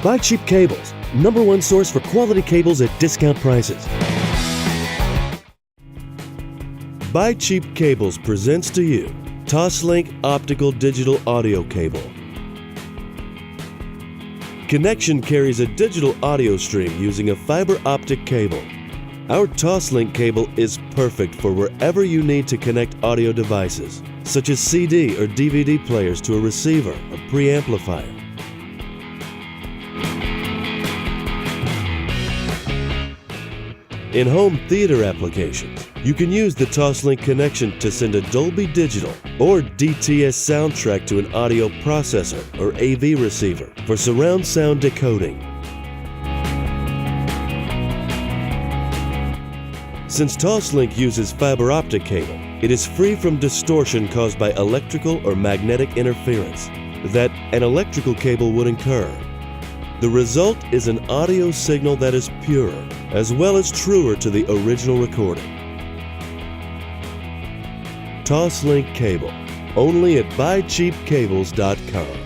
Buy Cheap Cables, #1 source for quality cables at discount prices. Buy Cheap Cables presents to you Toslink Optical Digital Audio Cable. Connection carries a digital audio stream using a fiber optic cable. Our Toslink cable is perfect for wherever you need to connect audio devices, such as CD or DVD players to a receiver or preamplifier. In home theater applications, you can use the Toslink connection to send a Dolby Digital or DTS soundtrack to an audio processor or AV receiver for surround sound decoding. Since Toslink uses fiber optic cable, it is free from distortion caused by electrical or magnetic interference that an electrical cable would incur. The result is an audio signal that is purer, as well as truer to the original recording. Toslink cable, only at BuyCheapCables.com.